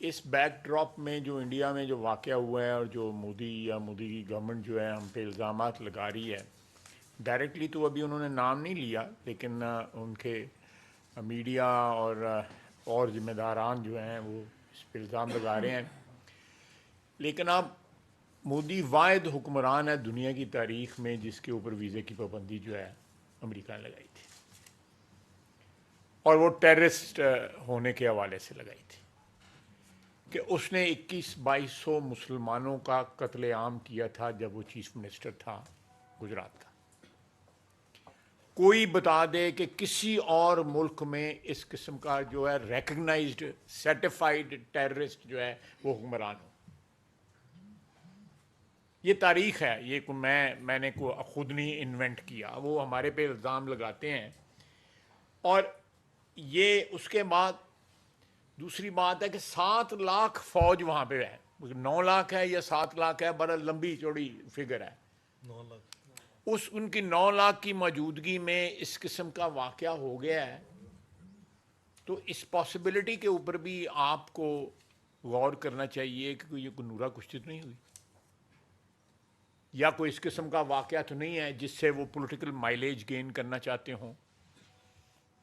اس back drop میں جو India میں جو واقعہ ہوا ہے اور جو مودی کی گورنمنٹ جو ہے ہم پہ الزامات لگا رہی ہے، ڈائریکٹلی تو ابھی انہوں نے نام نہیں لیا، لیکن ان کے میڈیا اور ذمہ داران جو ہیں وہ اس پہ الزام لگا رہے ہیں. لیکن اب مودی واحد حکمران ہے دنیا کی تاریخ میں جس کے اوپر ویزے کی پابندی جو ہے امریکہ نے لگائی تھی، اور وہ ٹیررسٹ ہونے کے حوالے سے لگائی تھی کہ اس نے 21-2200 مسلمانوں کا قتل عام کیا تھا جب وہ چیف منسٹر تھا گجرات کا. کوئی بتا دے کہ کسی اور ملک میں اس قسم کا جو ہے ریکگنائزڈ سرٹیفائڈ ٹیررسٹ جو ہے وہ حکمران ہو. یہ تاریخ ہے، یہ میں نے خود نہیں انوینٹ کیا، وہ ہمارے پہ الزام لگاتے ہیں. اور یہ اس کے بعد دوسری بات ہے کہ 7 لاکھ فوج وہاں پہ ہے، 9 لاکھ ہے یا 7 لاکھ ہے، بڑا لمبی چوڑی فگر ہے. 9 لاکھ. ان کی 9 لاکھ کی موجودگی میں اس قسم کا واقعہ ہو گیا ہے، تو اس پاسبلٹی کے اوپر بھی آپ کو غور کرنا چاہیے کہ یہ کوئی نورا کشتی تو نہیں ہوئی، یا کوئی اس قسم کا واقعہ تو نہیں ہے جس سے وہ پولیٹیکل مائلیج گین کرنا چاہتے ہوں،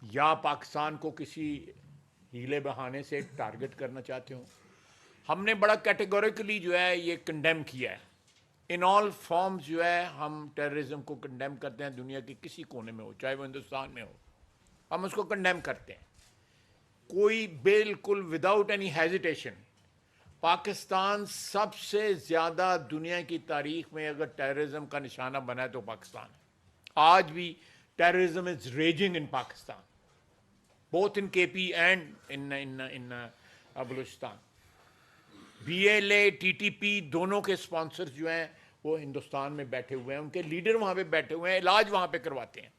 یا پاکستان کو کسی ہیلے بہانے سے ٹارگٹ کرنا چاہتے ہوں. ہم نے بڑا کیٹیگوریکلی جو ہے یہ کنڈیم کیا ہے. ان آل فارمز جو ہے ہم ٹیررزم کو کنڈیم کرتے ہیں، دنیا کے کسی کونے میں ہو، چاہے وہ ہندوستان میں ہو، ہم اس کو کنڈیم کرتے ہیں. کوئی بالکل وداؤٹ اینی ہیزیٹیشن. پاکستان سب سے زیادہ دنیا کی تاریخ میں اگر ٹیررزم کا نشانہ بنا ہے تو پاکستان ہے. آج بھی terrorism is raging in Pakistan, both in KP and in Balochistan. BLA TTP دونوں کے سپانسرز جو ہیں وہ ہندوستان میں بیٹھے ہوئے ہیں، ان کے لیڈر وہاں پہ بیٹھے ہوئے ہیں، علاج وہاں پہ کرواتے ہیں.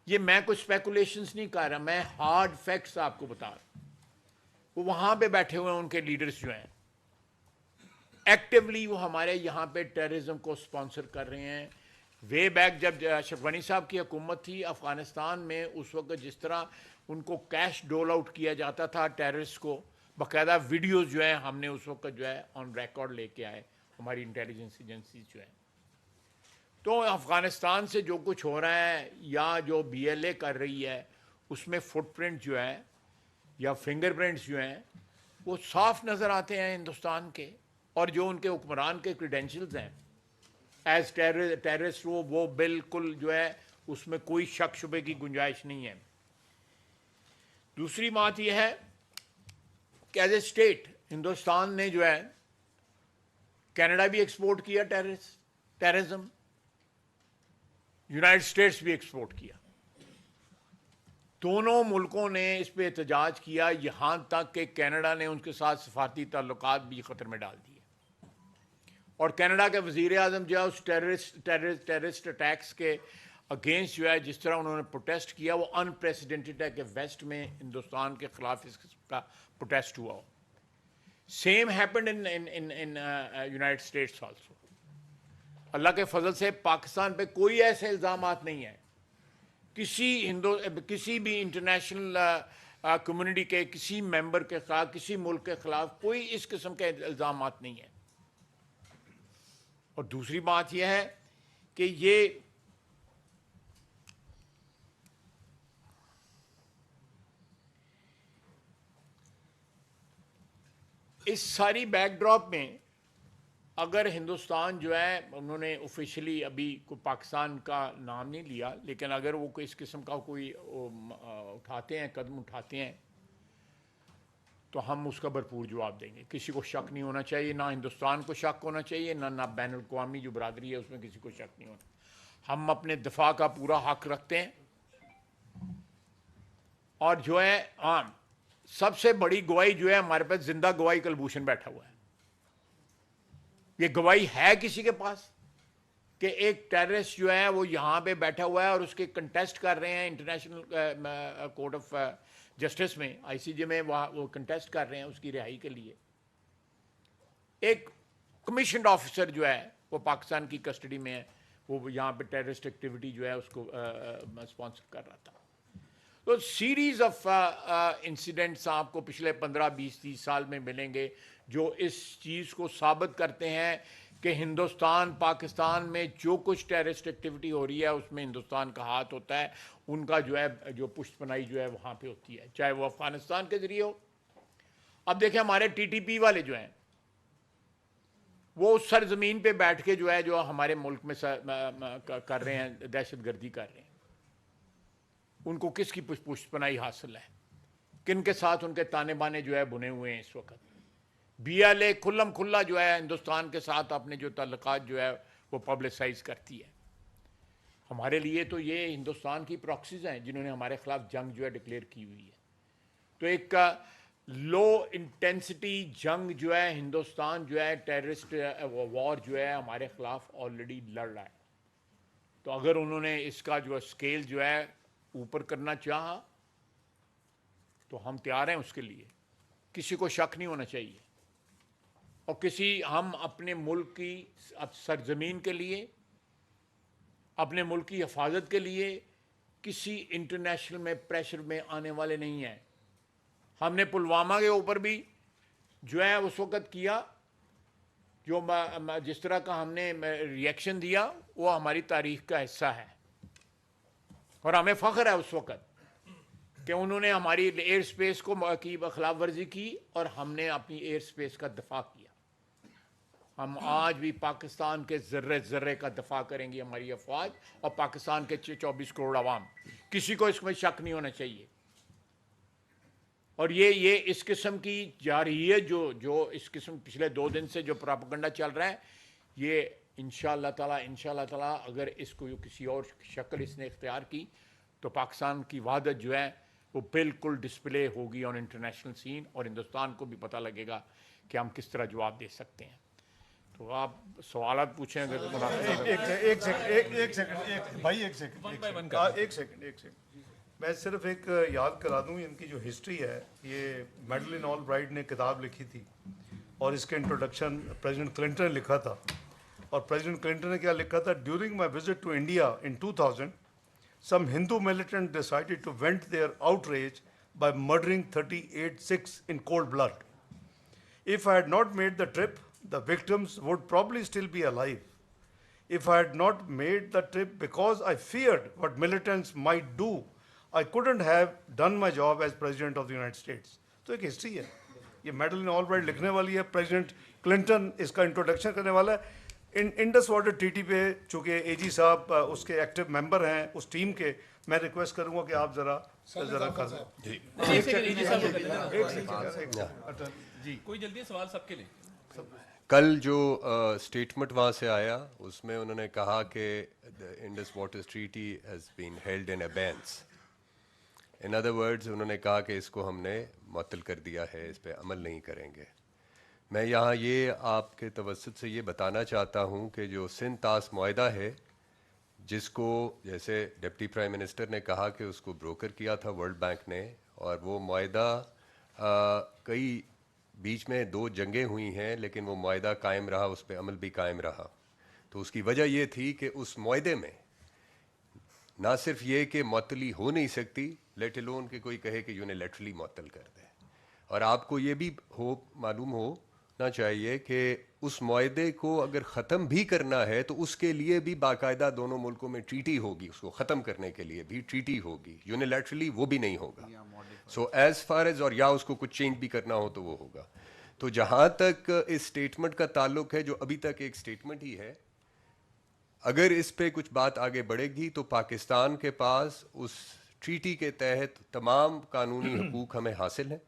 یہ میں کوئی اسپیکولیشنز نہیں کر رہا، میں ہارڈ فیکٹس آپ کو بتا رہا ہوں. وہ وہاں پہ بیٹھے ہوئے ہیں، ان کے لیڈرز جو ہیں ایکٹیولی وہ ہمارے یہاں پہ ٹیررزم کو سپانسر کر رہے ہیں. وے بیک جب اشرف غنی صاحب کی حکومت تھی افغانستان میں، اس وقت جس طرح ان کو کیش ڈول آؤٹ کیا جاتا تھا ٹیررسٹ کو، باقاعدہ ویڈیوز جو ہیں ہم نے اس وقت جو ہے آن ریکارڈ لے کے آئے، ہماری انٹیلیجنس ایجنسیز جو ہیں. تو افغانستان سے جو کچھ ہو رہا ہے یا جو BLA کر رہی ہے اس میں فٹ پرنٹ جو ہے یا فنگر پرنٹس جو ہیں وہ صاف نظر آتے ہیں ہندوستان کے، اور جو ان کے حکمران کے کریڈینشلز ہیں ایز ٹیررسٹ وہ بالکل جو ہے اس میں کوئی شک شبے کی گنجائش نہیں ہے. دوسری بات یہ ہے کہ ایز اے اسٹیٹ ہندوستان نے جو ہے کینیڈا بھی ایکسپورٹ کیا ٹیررزم، یونائٹڈ اسٹیٹس بھی ایکسپورٹ کیا. دونوں ملکوں نے اس پہ احتجاج کیا، یہاں تک کہ کینیڈا نے ان کے ساتھ سفارتی تعلقات بھی خطر میں ڈال دیے. اور کینیڈا کے وزیر اعظم جو ہے اس ٹیررسٹ اٹیکس کے اگینسٹ جو ہے جس طرح انہوں نے پروٹیسٹ کیا وہ انپریسیڈنٹڈ ہے کہ ویسٹ میں ہندوستان کے خلاف اس قسم کا پروٹیسٹ ہوا ہو. Same happened in United States also. اللہ کے فضل سے پاکستان پہ کوئی ایسے الزامات نہیں ہیں کسی بھی انٹرنیشنل کمیونٹی کے کسی ممبر کے خلاف، کسی ملک کے خلاف کوئی اس قسم کے الزامات نہیں ہیں. اور دوسری بات یہ ہے کہ یہ اس ساری بیک ڈراپ میں اگر ہندوستان جو ہے انہوں نے آفیشلی ابھی کوئی پاکستان کا نام نہیں لیا، لیکن اگر وہ اس قسم کا کوئی اٹھاتے ہیں، قدم اٹھاتے ہیں، تو ہم اس کا بھرپور جواب دیں گے. کسی کو شک نہیں ہونا چاہیے، نہ ہندوستان کو شک ہونا چاہیے، نہ بین الاقوامی جو برادری ہے اس میں کسی کو شک نہیں ہونا. ہم اپنے دفاع کا پورا حق رکھتے ہیں. اور جو ہے سب سے بڑی گواہی جو ہے ہمارے پاس زندہ گواہی کلبھوشن بیٹھا ہوا ہے. یہ گواہی ہے کسی کے پاس کہ ایک ٹیررسٹ جو ہے وہ یہاں پہ بیٹھا ہوا ہے اور اس کے کنٹیسٹ کر رہے ہیں انٹرنیشنل کورٹ آف جسٹس میں، ICJ میں، وہ کنٹیسٹ کر رہے ہیں اس کی رہائی کے لیے. ایک کمیشنڈ آفیسر جو ہے وہ پاکستان کی کسٹڈی میں ہے، وہ یہاں پہ ٹیررسٹ ایکٹیویٹی جو ہے اس کو اسپانسر کر رہا تھا. تو سیریز آف انسیڈنٹس آپ کو پچھلے 15-20-30 سال میں ملیں گے جو اس چیز کو ثابت کرتے ہیں کہ ہندوستان پاکستان میں جو کچھ ٹیررسٹ ایکٹیویٹی ہو رہی ہے اس میں ہندوستان کا ہاتھ ہوتا ہے. ان کا جو ہے جو پشت پناہی جو ہے وہاں پہ ہوتی ہے, چاہے وہ افغانستان کے ذریعے ہو. اب دیکھیں ہمارے ٹی ٹی پی والے جو ہیں وہ سرزمین پہ بیٹھ کے جو ہے جو ہمارے ملک میں کر رہے ہیں, دہشت گردی کر رہے ہیں. ان کو کس کی پشت پناہی حاصل ہے؟ کن کے ساتھ ان کے تانے بانے جو ہے بنے ہوئے ہیں اس وقت؟ بی ایل اے کھلم کھلا جو ہے ہندوستان کے ساتھ اپنے جو تعلقات جو ہے وہ پبلسائز کرتی ہے. ہمارے لیے تو یہ ہندوستان کی پراکسیز ہیں جنہوں نے ہمارے خلاف جنگ جو ہے ڈکلیئر کی ہوئی ہے. تو ایک لو انٹینسٹی جنگ جو ہے ہندوستان جو ہے ٹیررسٹ وار جو ہے ہمارے خلاف آلریڈی لڑ رہا ہے. تو اگر انہوں نے اس کا جو اسکیل جو ہے اوپر کرنا چاہا تو ہم تیار ہیں اس کے لیے, کسی کو شک نہیں ہونا چاہیے. اور ہم اپنے ملک کی سرزمین کے لیے, اپنے ملک کی حفاظت کے لیے کسی انٹرنیشنل میں پریشر میں آنے والے نہیں ہیں. ہم نے پلوامہ کے اوپر بھی جو ہے اس وقت کیا, جو جس طرح کا ہم نے ریئیکشن دیا وہ ہماری تاریخ کا حصہ ہے. اور ہمیں فخر ہے اس وقت کہ انہوں نے ہماری ایئر سپیس کی خلاف ورزی کی اور ہم نے اپنی ایئر سپیس کا دفاع کیا. ہم آج بھی پاکستان کے ذرے ذرے کا دفاع کریں گی, ہماری افواج اور پاکستان کے 24 کروڑ عوام. کسی کو اس میں شک نہیں ہونا چاہیے. اور یہ اس قسم کی جاری ہے جو اس قسم پچھلے 2 دن سے جو پراپیگنڈا چل رہا ہے, یہ انشاءاللہ تعالیٰ اگر اس کو کسی اور شکل اس نے اختیار کی تو پاکستان کی وحدت جو ہے وہ بالکل ڈسپلے ہوگی آن انٹرنیشنل سین, اور ہندوستان کو بھی پتہ لگے گا کہ ہم کس طرح جواب دے سکتے ہیں. تو آپ سوالات پوچھیں اگر ایک سیکنڈ میں صرف ایک یاد کرا دوں. ان کی جو ہسٹری ہے, یہ میڈلن آل برائٹ نے کتاب لکھی تھی اور اس کا انٹروڈکشن پریزیڈنٹ کلنٹن نے لکھا تھا. اور پریزیڈنٹ کلنٹن نے کیا لکھا تھا؟ During my visit to India in 2000 some Hindu militant decided to vent their outrage by murdering 38 Sikhs in cold blood. If I had not made the trip, the victims would probably still be alive. If I had not made the trip because I feared what militants might do, I couldn't have done my job as President of the United States. تو ایک history ہے, یہ میڈلن آل bright لکھنے والی ہے, president Clinton اس کا introduction کرنے والا ہے. انڈس واٹر ٹی پہ چونکہ اے جی صاحب اس کے ایکٹیو ممبر ہیں اس ٹیم کے, میں ریکویسٹ کروں گا کہ آپ ذرا کر دیں. کوئی جلدی سوال سب کے لیے. کل جو اسٹیٹمنٹ وہاں سے آیا اس میں انہوں نے کہا کہ Indus Water Treaty has been held in abeyance. In other words انہوں نے کہا کہ اس کو ہم نے معطل کر دیا ہے, اس پہ عمل نہیں کریں گے. میں یہاں یہ آپ کے توسط سے یہ بتانا چاہتا ہوں کہ جو سندھ طاس معاہدہ ہے, جس کو جیسے ڈپٹی پرائم منسٹر نے کہا کہ اس کو بروکر کیا تھا ورلڈ بینک نے, اور وہ معاہدہ کئی بیچ میں 2 جنگیں ہوئی ہیں لیکن وہ معاہدہ قائم رہا, اس پہ عمل بھی قائم رہا. تو اس کی وجہ یہ تھی کہ اس معاہدے میں نہ صرف یہ کہ معطلی ہو نہیں سکتی, لیٹ الون کہ کوئی کہے کہ یونیلیٹرلی معطل کر دے. اور آپ کو یہ بھی معلوم ہونا چاہیے کہ اس معاہدے کو اگر ختم بھی کرنا ہے تو اس کے لیے بھی باقاعدہ دونوں ملکوں میں ٹریٹی ہوگی, اس کو ختم کرنے کے لیے بھی ٹریٹی ہوگی. یونیلیٹرلی وہ بھی نہیں ہوگا. سو ایز فار ایز, اور یا اس کو کچھ چینج بھی کرنا ہو تو وہ ہوگا. تو جہاں تک اس اسٹیٹمنٹ کا تعلق ہے, جو ابھی تک ایک اسٹیٹمنٹ ہی ہے, اگر اس پہ کچھ بات آگے بڑھے گی تو پاکستان کے پاس اس ٹریٹی کے تحت تمام قانونی حقوق ہمیں حاصل ہیں,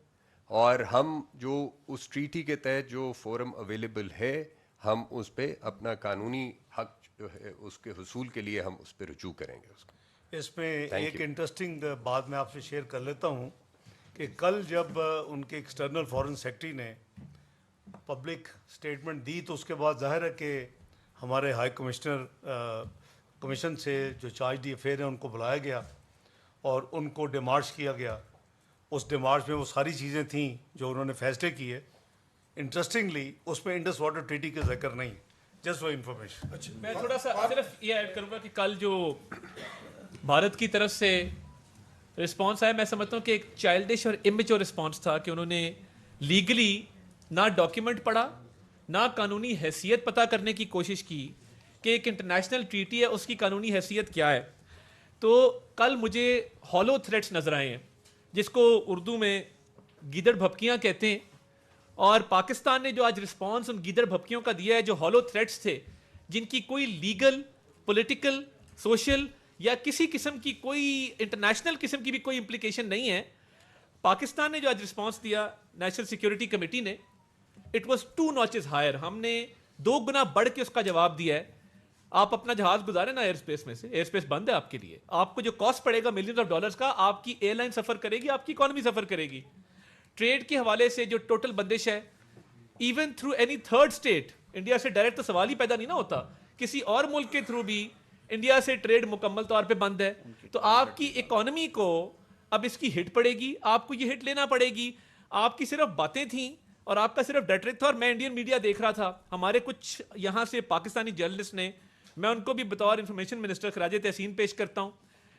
اور ہم جو اس ٹریٹی کے تحت جو فورم اویلیبل ہے ہم اس پہ اپنا قانونی حق جو ہے اس کے حصول کے لیے ہم اس پہ رجوع کریں گے. اس میں ایک انٹرسٹنگ بات میں آپ سے شیئر کر لیتا ہوں کہ کل جب ان کے ایکسٹرنل فارن سیکرٹری نے پبلک اسٹیٹمنٹ دی تو اس کے بعد ظاہر ہے کہ ہمارے ہائی کمیشن سے جو چارج دی افیئر ہیں ان کو بلایا گیا اور ان کو ڈیمارچ کیا گیا. اس ڈیمارچ میں وہ ساری چیزیں تھیں جو انہوں نے فیصلے کیے. انٹرسٹنگلی اس میں انڈس واٹر ٹریٹی کا ذکر نہیں, جسٹ فار انفارمیشن. میں تھوڑا سا صرف یہ ایڈ کروں گا کہ کل جو بھارت کی طرف سے رسپانس آیا, میں سمجھتا ہوں کہ ایک چائلڈش اور امیچور رسپانس تھا کہ انہوں نے لیگلی نہ ڈاکیومنٹ پڑھا, نہ قانونی حیثیت پتہ کرنے کی کوشش کی کہ ایک انٹرنیشنل ٹریٹی ہے اس کی قانونی حیثیت کیا ہے. تو کل مجھے ہالو تھریٹس نظر آئے ہیں جس کو اردو میں گیدڑ بھپکیاں کہتے ہیں, اور پاکستان نے جو آج رسپانس ان گیدڑ بھپکیوں کا دیا ہے, جو ہالو تھریٹس تھے جن کی کوئی لیگل, پولیٹیکل, سوشل یا کسی قسم کی کوئی انٹرنیشنل قسم کی بھی کوئی امپلیکیشن نہیں ہے, پاکستان نے جو آج رسپانس دیا نیشنل سیکیورٹی کمیٹی نے, اٹ واز 2 notches ہائر. ہم نے 2 گنا بڑھ کے اس کا جواب دیا ہے. آپ اپنا جہاز گزارے نا ایئر اسپیس میں سے, ایئر اسپیس بند ہے آپ کے لیے, آپ کو جو کاسٹ پڑے گا ملینز آف ڈالرز کا, آپ کی ایئر لائن سفر کرے گی, آپ کی اکانومی سفر کرے گی. ٹریڈ کے حوالے سے جو ٹوٹل بندش ہے, even through any third state, India سے ڈائریکٹ تو سوال ہی پیدا نہیں نہ ہوتا, کسی اور ملک کے تھرو بھی انڈیا سے ٹریڈ مکمل طور پہ بند ہے. تو آپ کی اکانومی کو اب اس کی ہٹ پڑے گی, آپ کو یہ ہٹ لینا پڑے گی. آپ کی صرف باتیں تھیں اور آپ کا صرف ریٹرک تھا. اور میں انڈین میڈیا دیکھ رہا تھا, ہمارے کچھ یہاں سے پاکستانی جرنلسٹ نے, میں ان کو بھی بطور انفارمیشن منسٹر خراج تحسین پیش کرتا ہوں,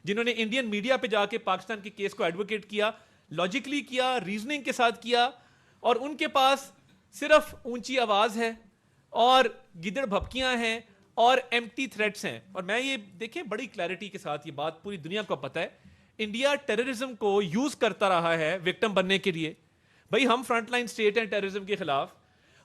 جنہوں نے انڈین میڈیا پہ جا کے پاکستان کے کیس کو ایڈوکیٹ کیا, لاجیکلی کیا, ریزننگ کے ساتھ کیا, اور ان کے پاس صرف اونچی آواز ہے اور گدڑ بھپکیاں ہیں اور ایمٹی تھریٹس ہیں. اور میں یہ دیکھیں بڑی کلیئرٹی کے ساتھ یہ بات پوری دنیا کو پتہ ہے, انڈیا ٹیررزم کو یوز کرتا رہا ہے وکٹم بننے کے لیے. بھائی ہم فرنٹ لائن اسٹیٹ ہیں ٹیررزم کے خلاف,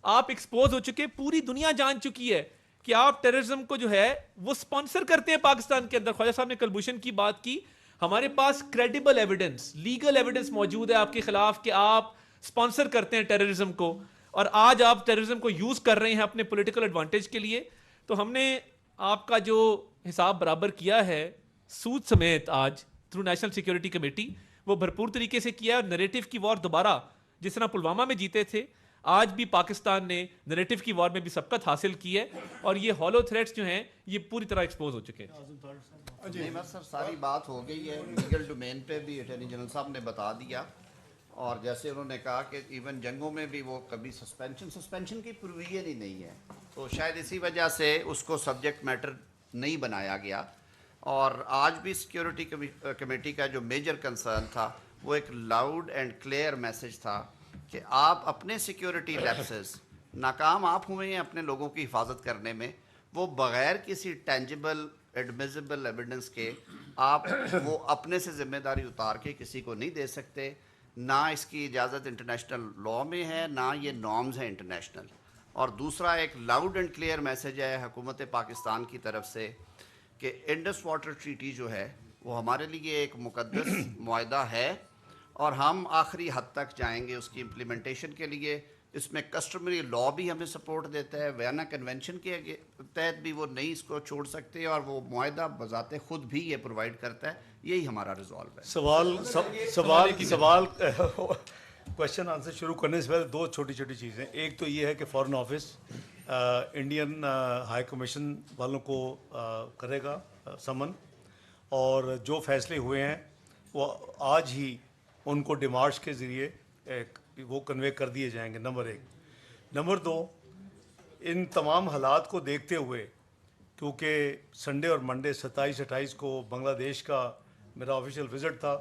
آپ ایکسپوز ہو چکے, پوری دنیا جان چکی ہے کہ آپ ٹیررزم کو جو ہے وہ سپانسر کرتے ہیں پاکستان کے اندر. خواجہ صاحب نے کلبھوشن کی بات کی, ہمارے پاس کریڈیبل ایویڈنس, لیگل ایویڈنس موجود ہے آپ کے خلاف کہ آپ سپانسر کرتے ہیں ٹیررزم کو, اور آج آپ ٹیررزم کو یوز کر رہے ہیں اپنے پولیٹیکل ایڈوانٹیج کے لیے. تو ہم نے آپ کا جو حساب برابر کیا ہے سود سمیت آج تھرو نیشنل سیکیورٹی کمیٹی, وہ بھرپور طریقے سے کیا. نیریٹو کی وار دوبارہ جس طرح پلوامہ میں جیتے تھے, آج بھی پاکستان نے نیریٹو کی وار میں بھی سبقت حاصل کی ہے, اور یہ ہالو تھریٹس جو ہیں یہ پوری طرح ایکسپوز ہو چکے ہیں. جی بس سر ساری بات ہو گئی ہے, لیگل ڈومین پہ بھی اٹارنی جنرل صاحب نے بتا دیا, اور جیسے انہوں نے کہا کہ ایون جنگوں میں بھی وہ کبھی سسپینشن کی پروویژن ہی نہیں ہے, تو شاید اسی وجہ سے اس کو سبجیکٹ میٹر نہیں بنایا گیا. اور آج بھی سیکیورٹی کمیٹی کا جو میجر کنسرن تھا وہ ایک لاؤڈ اینڈ کلیئر میسج تھا کہ آپ اپنے سیکیورٹی لیپسز, ناکام آپ ہوئے ہیں اپنے لوگوں کی حفاظت کرنے میں, وہ بغیر کسی ٹینجیبل ایڈمیزیبل ایویڈنس کے آپ وہ اپنے سے ذمہ داری اتار کے کسی کو نہیں دے سکتے. نہ اس کی اجازت انٹرنیشنل لاء میں ہے, نہ یہ نارمز ہیں انٹرنیشنل. اور دوسرا ایک لاؤڈ اینڈ کلیئر میسج ہے حکومت پاکستان کی طرف سے کہ انڈس واٹر ٹریٹی جو ہے وہ ہمارے لیے ایک مقدس معاہدہ ہے, اور ہم آخری حد تک جائیں گے اس کی امپلیمنٹیشن کے لیے. اس میں کسٹمری لاء بھی ہمیں سپورٹ دیتا ہے, وینا کنونشن کے تحت بھی وہ نہیں اس کو چھوڑ سکتے, اور وہ معاہدہ بذات خود بھی یہ پرووائڈ کرتا ہے. یہی ہمارا ریزالو ہے. سوال کوشچن آنسر شروع کرنے سے پہلے 2 چھوٹی چھوٹی چیزیں. ایک تو یہ ہے کہ foreign office Indian high commission والوں کو کرے گا سمن, اور جو فیصلے ہوئے ہیں وہ آج ہی ان کو ڈیمارش کے ذریعے وہ کنوے کر دیے جائیں گے, نمبر 1. نمبر 2, ان تمام حالات کو دیکھتے ہوئے, کیونکہ سنڈے اور منڈے 27-28 کو بنگلہ دیش کا میرا آفیشیل وزٹ تھا,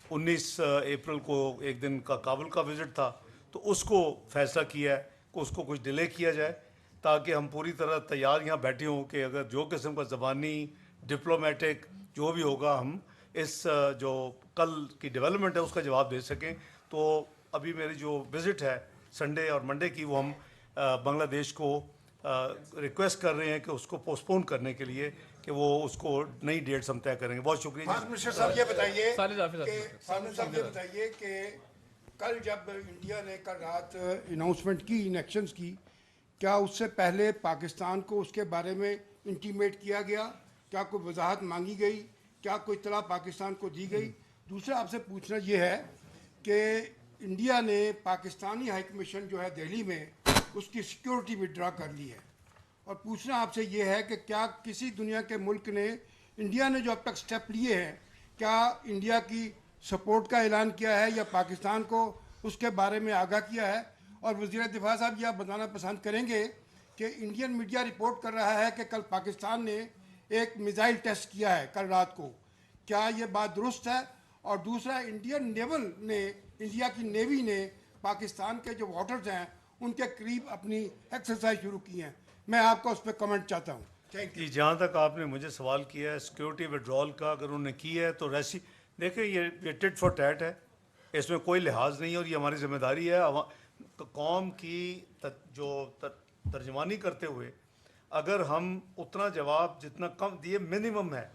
19 اپریل کو ایک دن کا کابل کا وزٹ تھا, تو اس کو فیصلہ کیا ہے کہ اس کو کچھ ڈیلے کیا جائے تاکہ ہم پوری طرح تیار یہاں بیٹھے ہوں کہ اگر جو قسم کا زبانی ڈپلومیٹک جو بھی ہوگا ہم اس جو کل کی ڈیولپمنٹ ہے اس کا جواب دے سکیں. تو ابھی میری جو وزٹ ہے سنڈے اور منڈے کی, وہ ہم بنگلہ دیش کو ریکویسٹ کر رہے ہیں کہ اس کو پوسٹ پون کرنے کے لیے کہ وہ اس کو نئی ڈیٹس ہم طے کریں گے. بہت شکریہ. منسٹر صاحب یہ بتائیے کہ کل جب انڈیا نے کل رات اناؤنسمنٹ کی انیکشنز کی, کیا اس سے پہلے پاکستان کو اس کے بارے میں انٹیمیٹ کیا گیا, کیا کوئی وضاحت مانگی گئی, کیا کوئی اطلاع پاکستان کو دی گئی؟ دوسرا آپ سے پوچھنا یہ ہے کہ انڈیا نے پاکستانی ہائی کمیشن جو ہے دہلی میں اس کی سیکیورٹی وڈرا کر لی ہے, اور پوچھنا آپ سے یہ ہے کہ کیا کسی دنیا کے ملک نے, انڈیا نے جو اب تک سٹیپ لیے ہیں, کیا انڈیا کی سپورٹ کا اعلان کیا ہے یا پاکستان کو اس کے بارے میں آگاہ کیا ہے؟ اور وزیر دفاع صاحب یہ آپ بتانا پسند کریں گے کہ انڈین میڈیا رپورٹ کر رہا ہے کہ کل پاکستان نے ایک میزائل ٹیسٹ کیا ہے کل رات کو, کیا یہ بات درست ہے؟ اور دوسرا انڈین نیول نے انڈیا کی نیوی نے پاکستان کے جو واٹرز ہیں ان کے قریب اپنی ایکسرسائز شروع کی ہیں. میں آپ کا اس پہ کمنٹ چاہتا ہوں. Thank you. جی جہاں تک آپ نے مجھے سوال کیا ہے سیکیورٹی ودرول کا، اگر انہوں نے کی ہے تو دیکھیں یہ ٹٹ فار ٹیٹ ہے، اس میں کوئی لحاظ نہیں ہے اور یہ ہماری ذمہ داری ہے قوم کی جو ترجمانی کرتے ہوئے اگر ہم اتنا جواب جتنا کم دیے منیمم ہے،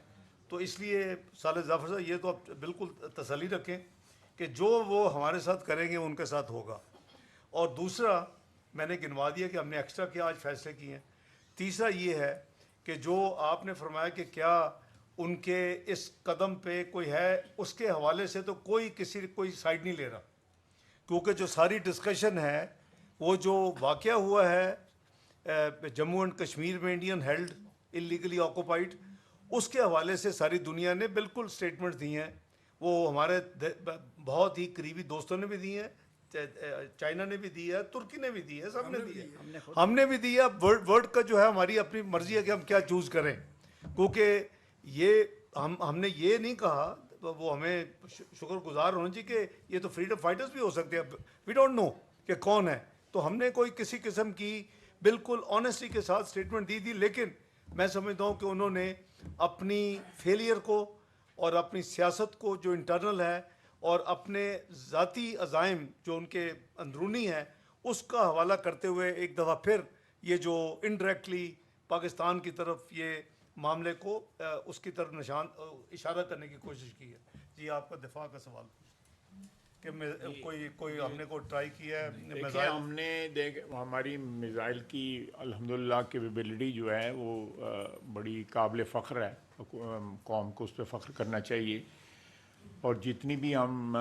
تو اس لیے صالح ظفر صاحب یہ تو آپ بالکل تسلی رکھیں کہ جو وہ ہمارے ساتھ کریں گے ان کے ساتھ ہوگا. اور دوسرا میں نے گنوا دیا کہ ہم نے ایکسٹرا کیا آج فیصلے کیے ہیں. تیسرا یہ ہے کہ جو آپ نے فرمایا کہ کیا ان کے اس قدم پہ کوئی ہے، اس کے حوالے سے تو کوئی سائڈ نہیں لے رہا، کیونکہ جو ساری ڈسکشن ہے وہ جو واقعہ ہوا ہے جموں اینڈ کشمیر میں انڈین ہیلڈ انلیگلی آکوپائڈ، اس کے حوالے سے ساری دنیا نے بالکل سٹیٹمنٹ دی ہیں. وہ ہمارے بہت ہی قریبی دوستوں نے بھی دی ہیں، چائنا نے بھی دی ہے، ترکی نے بھی دی ہے، سب نے دی ہے، ہم نے بھی دی ہے. ورڈ کا جو ہے ہماری اپنی مرضی ہے کہ ہم کیا چوز کریں، کیونکہ یہ ہم نے یہ نہیں کہا، وہ ہمیں شکر گزار ہونا چاہیے کہ یہ تو فریڈم فائٹرز بھی ہو سکتے ہیں، وی ڈونٹ نو کہ کون ہے. تو ہم نے کوئی کسی قسم کی بالکل آنیسٹی کے ساتھ سٹیٹمنٹ دی تھی، لیکن میں سمجھتا ہوں کہ انہوں نے اپنی فیلئر کو اور اپنی سیاست کو جو انٹرنل ہے اور اپنے ذاتی عزائم جو ان کے اندرونی ہیں اس کا حوالہ کرتے ہوئے ایک دفعہ پھر یہ جو انڈائریکٹلی پاکستان کی طرف یہ معاملے کو اس کی طرف اشارہ کرنے کی کوشش کی ہے. جی آپ کا دفاع کا سوال کہ کوئی ہم نے ٹرائی کیا ہے دیکھیں ہم نے ہماری میزائل کی الحمدللہ کیپیبلٹی جو ہے وہ بڑی قابل فخر ہے، قوم کو اس پہ فخر کرنا چاہیے. اور جتنی بھی ہم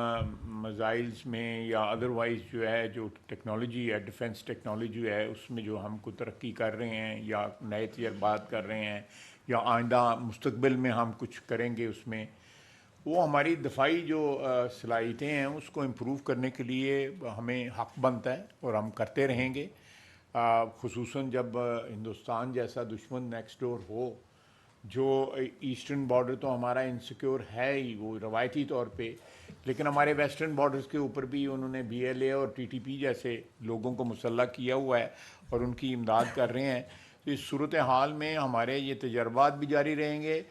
میزائلز میں یا ادروائز جو ہے جو ٹیکنالوجی ہے، ڈیفنس ٹیکنالوجی ہے، اس میں جو ہم کو ترقی کر رہے ہیں یا نئے تجربات کر رہے ہیں یا آئندہ مستقبل میں ہم کچھ کریں گے، اس میں وہ ہماری دفاعی جو صلاحیتیں ہیں اس کو امپروو کرنے کے لیے ہمیں حق بنتا ہے اور ہم کرتے رہیں گے. خصوصاً جب ہندوستان جیسا دشمن نیکسٹ ڈور ہو، جو ایسٹرن بارڈر تو ہمارا انسیکیور ہے ہی وہ روایتی طور پہ، لیکن ہمارے ویسٹرن بارڈرز کے اوپر بھی انہوں نے BLA اور TTP جیسے لوگوں کو مسلح کیا ہوا ہے اور ان کی امداد کر رہے ہیں. تو اس صورتحال میں ہمارے یہ تجربات بھی جاری رہیں گے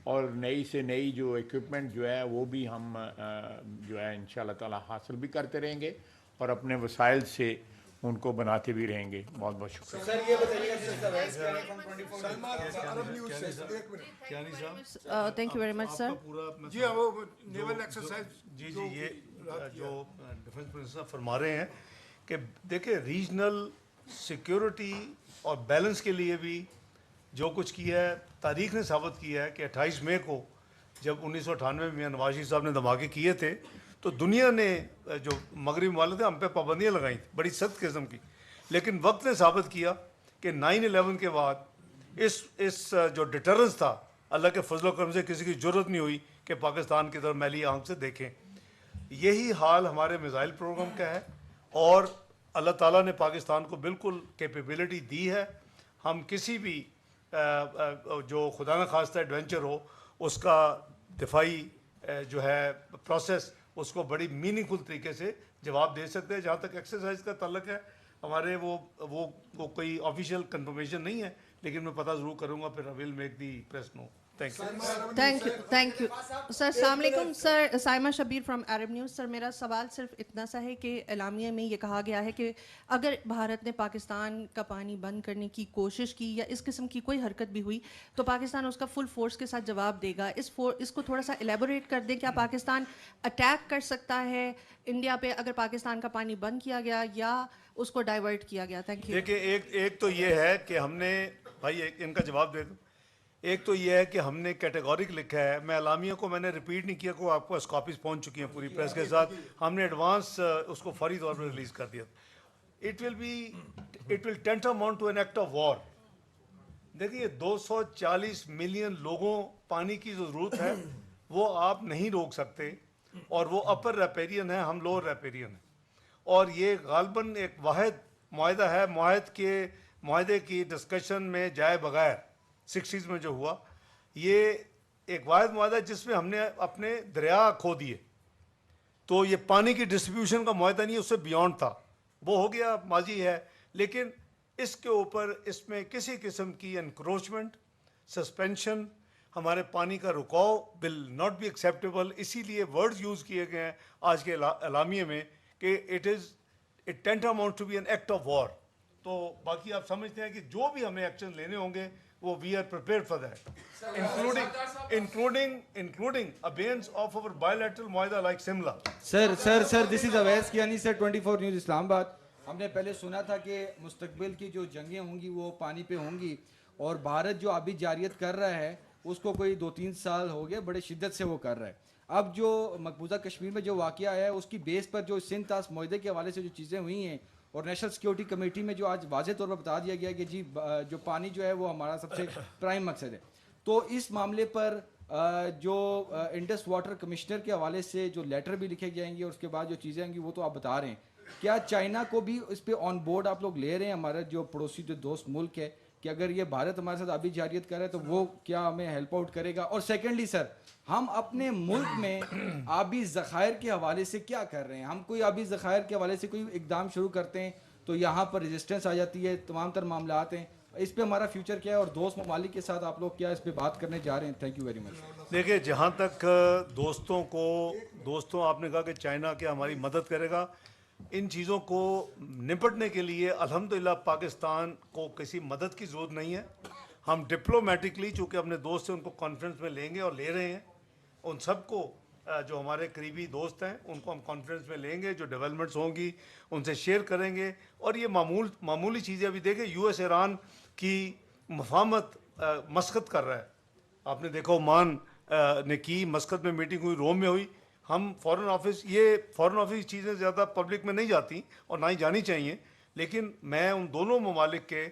اور نئی سے نئی جو ایکوپمنٹ جو ہے وہ بھی ہم جو ہے انشاءاللہ تعالی حاصل بھی کرتے رہیں گے اور اپنے وسائل سے ان کو بناتے بھی رہیں گے. بہت بہت شکریہ. سر یہ بتائیے تھینک یو ویری مچ سر. جی ہاں وہ نیول ایکسرسائز جی یہ جو ڈیفنس منسٹر فرما رہے ہیں کہ دیکھیں ریجنل سیکیورٹی اور بیلنس کے لیے بھی جو کچھ کیا ہے تاریخ نے ثابت کیا ہے کہ 28 مئی کو جب 1998 میں نواز شریف صاحب نے دھماکے کیے تھے تو دنیا نے جو مغربی ممالک ہم پہ پابندیاں لگائیں تھیں بڑی سخت قسم کی، لیکن وقت نے ثابت کیا کہ 9/11 کے بعد اس جو ڈیٹرنس تھا اللہ کے فضل و کرم سے کسی کی ضرورت نہیں ہوئی کہ پاکستان کی طرف میلی آنکھ سے دیکھیں. یہی حال ہمارے میزائل پروگرام کا ہے اور اللہ تعالیٰ نے پاکستان کو بالکل کیپیبلٹی دی ہے. ہم کسی بھی جو خدا نخواستہ ایڈونچر ہو اس کا دفاعی جو ہے پروسیس اس کو بڑی میننگ فل طریقے سے جواب دے سکتے ہیں. جہاں تک ایکسرسائز کا تعلق ہے ہمارے وہ کوئی آفیشیل کنفرمیشن نہیں ہے، لیکن میں پتہ ضرور کروں گا، پھر we'll make the press now. Thank you sir. السلام علیکم sir. Saima Shabbir from Arab News. Sir میرا سوال صرف اتنا سا ہے کہ اعلامیہ میں یہ کہا گیا ہے کہ اگر بھارت نے پاکستان کا پانی بند کرنے کی کوشش کی یا اس قسم کی کوئی حرکت بھی ہوئی تو پاکستان اس کا فل فورس کے ساتھ جواب دے گا. اس کو تھوڑا سا الیبوریٹ کر دیں. کیا پاکستان اٹیک کر سکتا ہے انڈیا پہ اگر پاکستان کا پانی بند کیا گیا یا اس کو ڈائیورٹ کیا گیا؟ Thank you. دیکھیں ایک تو یہ ہے کہ ہم نے بھائی ان کا جواب دے دوں. ایک تو یہ ہے کہ ہم نے کیٹیگورک لکھا ہے، میں اعلامیہ کو میں نے ریپیٹ نہیں کیا، کو آپ کو کاپیز پہنچ چکی ہیں پوری پریس کے ساتھ. ہم نے ایڈوانس اس کو فوری طور پر ریلیز کر دیا. It will tantamount to an act of war. دیکھیے 240 ملین لوگوں پانی کی جو ضرورت ہے وہ آپ نہیں روک سکتے، اور وہ اپر ریپیرین ہے، ہم لوور ریپیرین ہیں، اور یہ غالباً ایک واحد معاہدہ ہے. معاہدے کی ڈسکشن میں جائے بغیر 60s میں جو ہوا، یہ ایک واحد معاہدہ جس میں ہم نے اپنے دریا کھو دیے. تو یہ پانی کی ڈسٹریبیوشن کا معاہدہ نہیں ہے, اس سے بیونڈ تھا, وہ ہو گیا, ماضی ہے. لیکن اس کے اوپر اس میں کسی قسم کی انکروچمنٹ, سسپینشن, ہمارے پانی کا رکاؤ ول ناٹ بی ایکسیپٹیبل. اسی لیے ورڈز یوز کیے گئے ہیں آج کے اعلامیے میں کہ it tantamount to be an act of war. تو باقی آپ سمجھتے ہیں کہ جو بھی ہمیں ایکشن لینے ہوں گے وہ we are prepared for that, including abeyance of our bilateral معاہدہ like Simla. Sir this is Awais Kiani sir 24 News Islamabad. ہم نے پہلے سنا تھا کہ مستقبل کی جو جنگیں ہوں گی وہ پانی پہ ہوں گی, اور بھارت جو آبی جاریت کر رہا ہے اس کو کوئی 2-3 سال ہو گئے بڑے شدت سے وہ کر رہا ہے. اب جو مقبوضہ کشمیر میں جو واقعہ آیا ہے اس کی بیس پر جو سندھ طاس معاہدے کے حوالے سے جو چیزیں ہوئی ہیں, اور نیشنل سیکیورٹی کمیٹی میں جو آج واضح طور پر بتا دیا گیا کہ جی جو پانی جو ہے وہ ہمارا سب سے پرائم مقصد ہے, تو اس معاملے پر جو انڈس واٹر کمشنر کے حوالے سے جو لیٹر بھی لکھے جائیں گے اور اس کے بعد جو چیزیں آئیں گی وہ تو آپ بتا رہے ہیں, کیا چائنا کو بھی اس پہ آن بورڈ آپ لوگ لے رہے ہیں, ہمارا جو پڑوسی جو دوست ملک ہے, کہ اگر یہ بھارت ہمارے ساتھ آبی جاریت کر رہا ہے تو وہ کیا ہمیں ہیلپ آؤٹ کرے گا؟ اور سیکنڈلی سر, ہم اپنے ملک میں آبی ذخائر کے حوالے سے کیا کر رہے ہیں؟ ہم کوئی آبی ذخائر کے حوالے سے کوئی اقدام شروع کرتے ہیں تو یہاں پر ریزسٹنس آ جاتی ہے, تمام تر معاملات ہیں. اس پہ ہمارا فیوچر کیا ہے, اور دوست ممالک کے ساتھ آپ لوگ کیا اس پہ بات کرنے جا رہے ہیں؟ Thank you very much. دیکھیں, جہاں تک دوستوں آپ نے کہا کہ چائنا کیا ہماری مدد کرے گا, ان چیزوں کو نپٹنے کے لیے الحمدللہ پاکستان کو کسی مدد کی ضرورت نہیں ہے. ہم ڈپلومیٹکلی چونکہ اپنے دوست سے ان کو کانفرنس میں لیں گے اور لے رہے ہیں, ان سب کو جو ہمارے قریبی دوست ہیں ان کو ہم کانفرنس میں لیں گے, جو ڈیولپمنٹس ہوں گی ان سے شیئر کریں گے. اور یہ معمولی چیزیں, ابھی دیکھیں یو ایس ایران کی مفاہمت مسقط کر رہا ہے. آپ نے دیکھا عمان نے کی, مسقط میں میٹنگ ہوئی, روم میں ہوئی. ہم فارن آفس چیزیں زیادہ پبلک میں نہیں جاتی اور نہ ہی جانی چاہیے, لیکن میں ان دونوں ممالک کے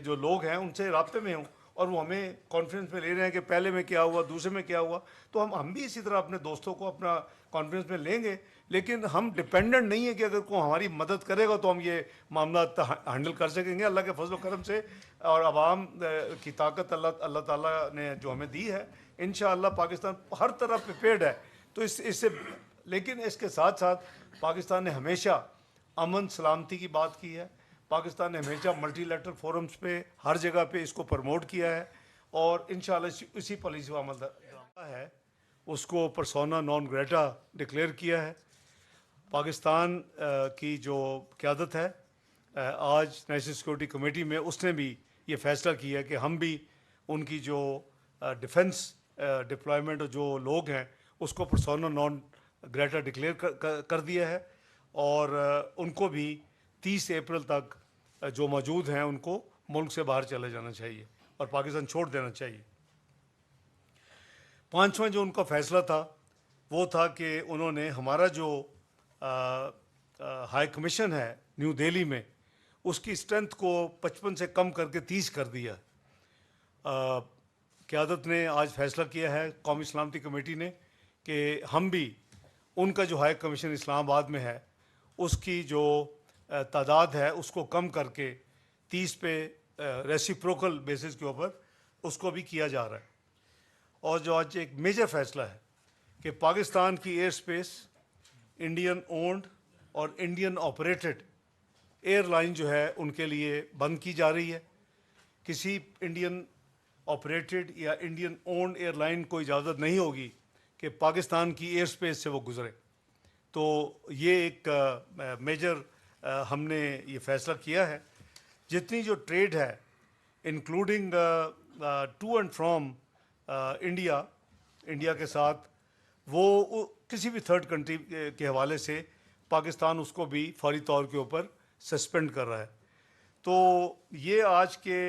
جو لوگ ہیں ان سے رابطے میں ہوں, اور وہ ہمیں کانفرنس میں لے رہے ہیں کہ پہلے میں کیا ہوا, دوسرے میں کیا ہوا. تو ہم بھی اسی طرح اپنے دوستوں کو اپنا کانفرنس میں لیں گے, لیکن ہم ڈپینڈنٹ نہیں ہے کہ اگر کوئی ہماری مدد کرے گا تو ہم یہ معاملات ہینڈل کر سکیں گے. اللہ کے فضل و کرم سے اور عوام کی طاقت اللہ تعالیٰ نے جو ہمیں دی ہے, انشاءاللہ پاکستان ہر طرح پریپیئرڈ ہے. تو اس سے لیکن اس کے ساتھ ساتھ پاکستان نے ہمیشہ امن سلامتی کی بات کی ہے. پاکستان نے ہمیشہ ملٹی لیٹرل فورمز پہ ہر جگہ پہ اس کو پروموٹ کیا ہے, اور انشاءاللہ اسی پالیسی کا عمل ہے. اس کو پرسونا نان گریٹا ڈکلیئر کیا ہے. پاکستان کی جو قیادت ہے آج نیشنل سیکورٹی کمیٹی میں, اس نے بھی یہ فیصلہ کیا ہے کہ ہم بھی ان کی جو ڈیفنس ڈپلائمنٹ جو لوگ ہیں اس کو پرسونا نان گریٹا ڈکلیئر کر دیا ہے, اور ان کو بھی 30 اپریل تک جو موجود ہیں ان کو ملک سے باہر چلے جانا چاہیے اور پاکستان چھوڑ دینا چاہیے. 5واں جو ان کا فیصلہ تھا وہ تھا کہ انہوں نے ہمارا جو ہائی کمیشن ہے نیو دہلی میں, اس کی اسٹرینتھ کو 55 سے کم کر کے 30 کر دیا. قیادت نے آج فیصلہ کیا ہے قومی سلامتی کمیٹی نے کہ ہم بھی ان کا جو ہائی کمیشن اسلام آباد میں ہے اس کی جو تعداد ہے اس کو کم کر کے 30 پہ ریسیپروکل بیسس کے اوپر اس کو بھی کیا جا رہا ہے. اور جو آج ایک میجر فیصلہ ہے کہ پاکستان کی ایئر سپیس انڈین اونڈ اور انڈین آپریٹڈ ایئر لائن جو ہے ان کے لیے بند کی جا رہی ہے. کسی انڈین آپریٹڈ یا انڈین اونڈ ایئر لائن کو اجازت نہیں ہوگی کہ پاکستان کی ایئر سپیس سے وہ گزرے. تو یہ ایک میجر ہم نے یہ فیصلہ کیا ہے. جتنی جو ٹریڈ ہے including to and from India کے ساتھ, وہ کسی بھی تھرڈ کنٹری کے حوالے سے پاکستان اس کو بھی فوری طور کے اوپر سسپینڈ کر رہا ہے. تو یہ آج کے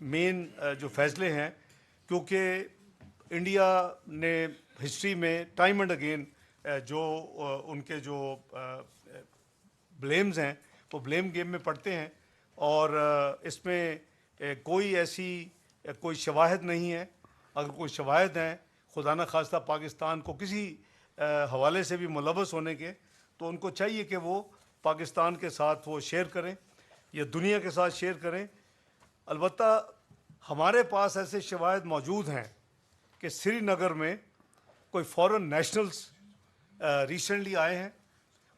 مین جو فیصلے ہیں, کیونکہ انڈیا نے ہسٹری میں ٹائم اینڈ اگین جو ان کے جو بلیمز ہیں وہ بلیم گیم میں پڑتے ہیں, اور اس میں کوئی شواہد نہیں ہے. اگر کوئی شواہد ہیں خدا نہ خواستہ پاکستان کو کسی حوالے سے بھی ملوث ہونے کے, تو ان کو چاہیے کہ وہ پاکستان کے ساتھ وہ شیئر کریں یا دنیا کے ساتھ شیئر کریں. البتہ ہمارے پاس ایسے شواہد موجود ہیں کہ سری نگر میں کوئی فارن نیشنلز ریسنٹلی آئے ہیں,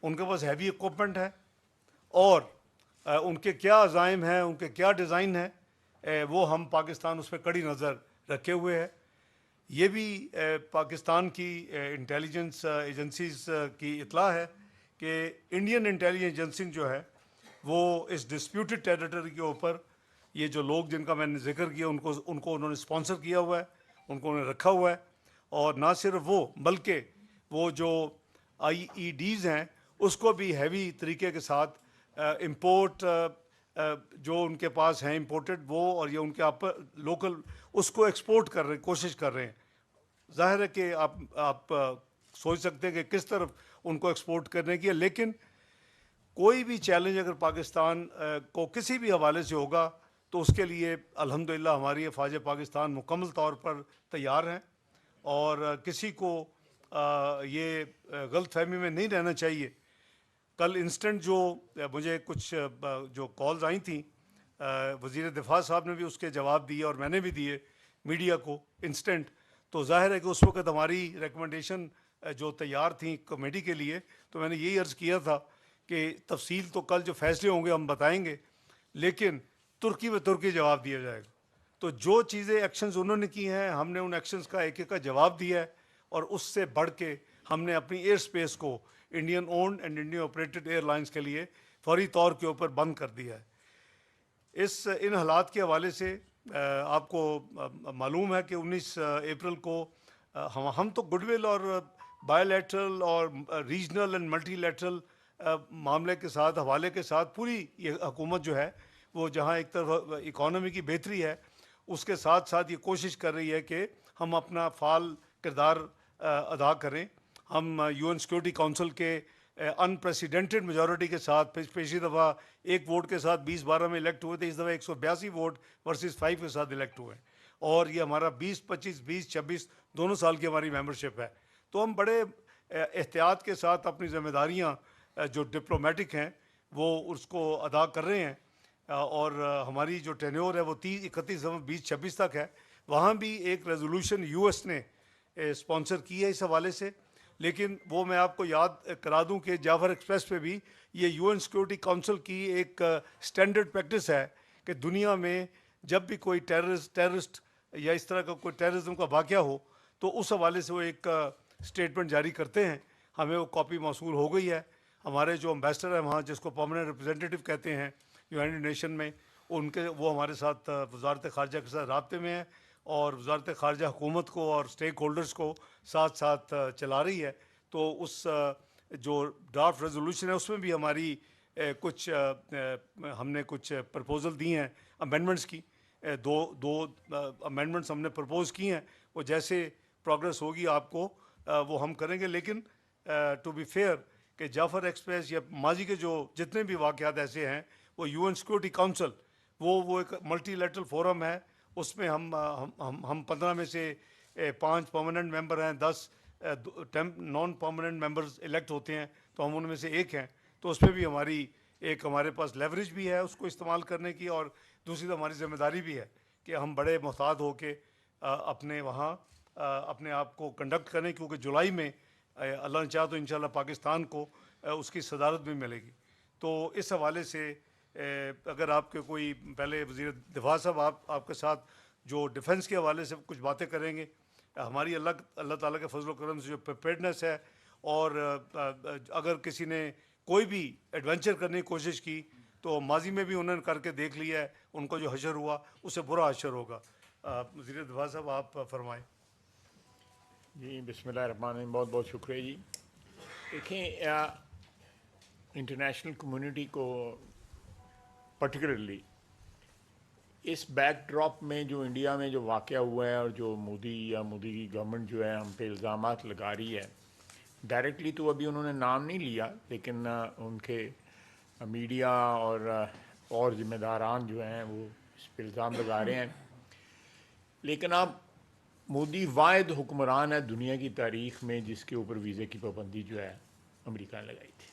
ان کے پاس ہیوی اکوپمنٹ ہے, اور ان کے کیا عزائم ہیں, ان کے کیا ڈیزائن ہیں, وہ ہم پاکستان اس پہ کڑی نظر رکھے ہوئے ہے. یہ بھی پاکستان کی انٹیلیجنس ایجنسیز کی اطلاع ہے کہ انڈین انٹیلیجنس ایجنسی جو ہے وہ اس ڈسپیوٹڈ ٹیریٹری کے اوپر یہ جو لوگ جن کا میں نے ذکر کیا ان کو انہوں نے اسپانسر کیا ہوا ہے, ان کو انہوں نے رکھا ہوا ہے. اور نہ صرف وہ بلکہ وہ جو آئی ای ڈیز ہیں اس کو بھی ہیوی طریقے کے ساتھ امپورٹ جو ان کے پاس ہیں امپورٹڈ وہ, اور یہ ان کے لوکل اس کو ایکسپورٹ کر رہے کوشش کر رہے ہیں. ظاہر ہے کہ آپ سوچ سکتے ہیں کہ کس طرف ان کو ایکسپورٹ کرنے کی ہے, لیکن کوئی بھی چیلنج اگر پاکستان کو کسی بھی حوالے سے ہوگا تو اس کے لیے الحمدللہ ہماری افواج پاکستان مکمل طور پر تیار ہیں, اور کسی کو یہ غلط فہمی میں نہیں رہنا چاہیے. کل انسٹنٹ جو مجھے کچھ جو کالز آئی تھیں, وزیر دفاع صاحب نے بھی اس کے جواب دیے اور میں نے بھی دیے میڈیا کو انسٹنٹ, تو ظاہر ہے کہ اس وقت ہماری ریکمنڈیشن جو تیار تھیں کمیٹی کے لیے, تو میں نے یہی عرض کیا تھا کہ تفصیل تو کل جو فیصلے ہوں گے ہم بتائیں گے, لیکن ترکی و ترکی جواب دیا جائے گا. تو جو چیزیں ایکشنز انہوں نے کی ہیں ہم نے ان ایکشنز کا ایک ایک کا جواب دیا ہے, اور اس سے بڑھ کے ہم نے اپنی ایئر سپیس کو Indian owned and Indian operated airlines کے لیے فوری طور کے اوپر بند کر دیا ہے. ان حالات کے حوالے سے آپ کو معلوم ہے کہ 19 اپریل کو ہم تو گڈ ول اور بائی لیٹرل اور ریجنل اینڈ ملٹی لیٹرل معاملے کے ساتھ حوالے کے ساتھ پوری یہ حکومت جو ہے وہ جہاں ایک طرف اکانومی کی بہتری ہے اس کے ساتھ ساتھ یہ کوشش کر رہی ہے کہ ہم اپنا فعال کردار ادا کریں. ہم یو این سیکورٹی کونسل کے انپریسیڈنٹڈ میجورٹی کے ساتھ پچھلی دفعہ ایک ووٹ کے ساتھ 2012 میں الیکٹ ہوئے تھے, اس دفعہ 182 ووٹ ورسز 5 کے ساتھ الیکٹ ہوئے ہیں, اور یہ ہمارا 20-25 20-26 دونوں سال کی ہماری ممبرشپ ہے. تو ہم بڑے احتیاط کے ساتھ اپنی ذمہ داریاں جو ڈپلومیٹک ہیں وہ اس کو ادا کر رہے ہیں, اور ہماری جو ٹینیور ہے وہ 31 دسمبر 2026 تک ہے. وہاں بھی ایک ریزولوشن یو ایس نے اسپانسر کی ہے اس حوالے سے, لیکن وہ میں آپ کو یاد کرا دوں کہ جعفر ایکسپریس پہ بھی یہ یو این سیکورٹی کونسل کی ایک سٹینڈرڈ پریکٹس ہے کہ دنیا میں جب بھی کوئی ٹیررسٹ یا اس طرح کا کوئی ٹیررزم کا واقعہ ہو تو اس حوالے سے وہ ایک اسٹیٹمنٹ جاری کرتے ہیں. ہمیں وہ کاپی موصول ہو گئی ہے. ہمارے جو امبیسڈر ہیں وہاں جس کو پرماننٹ ریپرزینٹیو کہتے ہیں یونائٹڈ نیشن میں, وہ ہمارے ساتھ وزارت خارجہ کے ساتھ رابطے میں ہیں, اور وزارت خارجہ حکومت کو اور اسٹیک ہولڈرز کو ساتھ ساتھ چلا رہی ہے. تو اس جو ڈرافٹ ریزولوشن ہے اس میں بھی ہماری کچھ ہم نے کچھ پرپوزل دی ہیں امینڈمنٹس کی, دو امینڈمنٹس ہم نے پرپوز کی ہیں. وہ جیسے پروگرس ہوگی آپ کو وہ ہم کریں گے. لیکن ٹو بی فیئر کہ جعفر ایکسپریس یا ماضی کے جو جتنے بھی واقعات ایسے ہیں وہ یو این سیکورٹی کونسل وہ ایک ملٹی لیٹرل فورم ہے. اس میں ہم 15 میں سے 5 پرماننٹ ممبر ہیں, 10 نان پرماننٹ ممبرز الیکٹ ہوتے ہیں, تو ہم ان میں سے ایک ہیں. تو اس پہ بھی ہمارے پاس لیوریج بھی ہے اس کو استعمال کرنے کی, اور دوسری تو ہماری ذمہ داری بھی ہے کہ ہم بڑے محتاط ہو کے اپنے وہاں اپنے آپ کو کنڈکٹ کریں, کیونکہ جولائی میں اللہ نے چاہا تو انشاءاللہ پاکستان کو اس کی صدارت بھی ملے گی. تو اس حوالے سے اگر آپ کے کوئی پہلے وزیر دفاع صاحب آپ کے ساتھ جو ڈیفنس کے حوالے سے کچھ باتیں کریں گے, ہماری اللہ تعالیٰ کے فضل و کرم سے جو پریپیئرڈنس ہے, اور اگر کسی نے کوئی بھی ایڈونچر کرنے کی کوشش کی تو ماضی میں بھی انہوں نے کر کے دیکھ لیا ہے, ان کو جو حشر ہوا اس سے برا حشر ہوگا. وزیر دفاع صاحب آپ فرمائیں. جی بسم اللہ الرحمن الرحیم, بہت بہت شکریہ جی. دیکھیں انٹرنیشنل کمیونٹی کو پرٹیکولرلی اس بیک ڈراپ میں جو انڈیا میں جو واقعہ ہوا ہے اور جو مودی کی گورنمنٹ جو ہے ہم پہ الزامات لگا رہی ہے, ڈائریکٹلی تو ابھی انہوں نے نام نہیں لیا, لیکن ان کے میڈیا اور ذمہ داران جو ہیں وہ اس پہ الزام لگا رہے ہیں. لیکن اب مودی واحد حکمران ہے دنیا کی تاریخ میں جس کے اوپر ویزے کی پابندی جو ہے امریکہ نے لگائی تھی,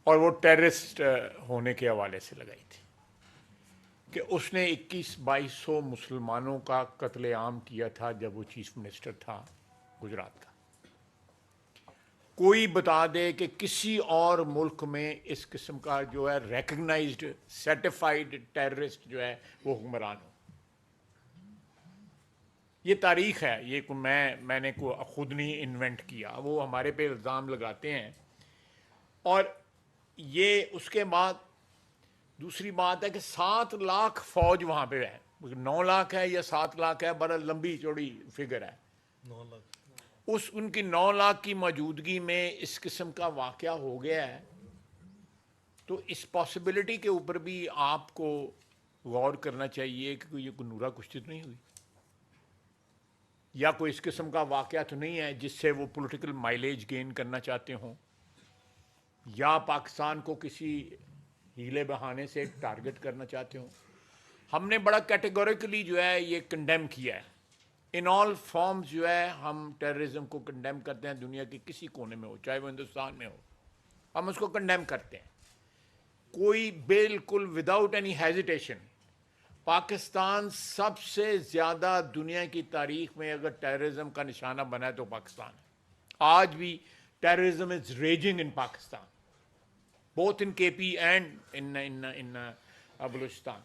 اور وہ ٹیررسٹ ہونے کے حوالے سے لگائی تھی کہ اس نے 2100-2200 مسلمانوں کا قتل عام کیا تھا جب وہ چیف منسٹر تھا گجرات کا. کوئی بتا دے کہ کسی اور ملک میں اس قسم کا جو ہے ریکگنائزڈ سرٹیفائڈ ٹیررسٹ جو ہے وہ حکمران ہو. یہ تاریخ ہے, یہ میں نے خود نہیں انوینٹ کیا, وہ ہمارے پہ الزام لگاتے ہیں. اور یہ اس کے بعد دوسری بات ہے کہ 7 لاکھ فوج وہاں پہ ہے, 9 لاکھ ہے یا 7 لاکھ ہے, بڑا لمبی چوڑی فگر ہے. 9 لاکھ. ان کی 9 لاکھ کی موجودگی میں اس قسم کا واقعہ ہو گیا ہے, تو اس پاسبلٹی کے اوپر بھی آپ کو غور کرنا چاہیے کہ یہ کوئی نورا کشتی تو نہیں ہوئی, یا کوئی اس قسم کا واقعہ تو نہیں ہے جس سے وہ پولیٹیکل مائلیج گین کرنا چاہتے ہوں, یا پاکستان کو کسی ہیلے بہانے سے ٹارگٹ کرنا چاہتے ہوں. ہم نے بڑا کیٹیگوریکلی جو ہے یہ کنڈیم کیا ہے. ان آل فارمز جو ہے ہم ٹیررزم کو کنڈیم کرتے ہیں, دنیا کے کسی کونے میں ہو, چاہے وہ ہندوستان میں ہو, ہم اس کو کنڈیم کرتے ہیں. کوئی بالکل وداؤٹ اینی ہیزیٹیشن. پاکستان سب سے زیادہ دنیا کی تاریخ میں اگر ٹیررزم کا نشانہ بنا ہے تو پاکستان ہے. آج بھی terrorism is raging in Pakistan, both in KP and in Balochistan.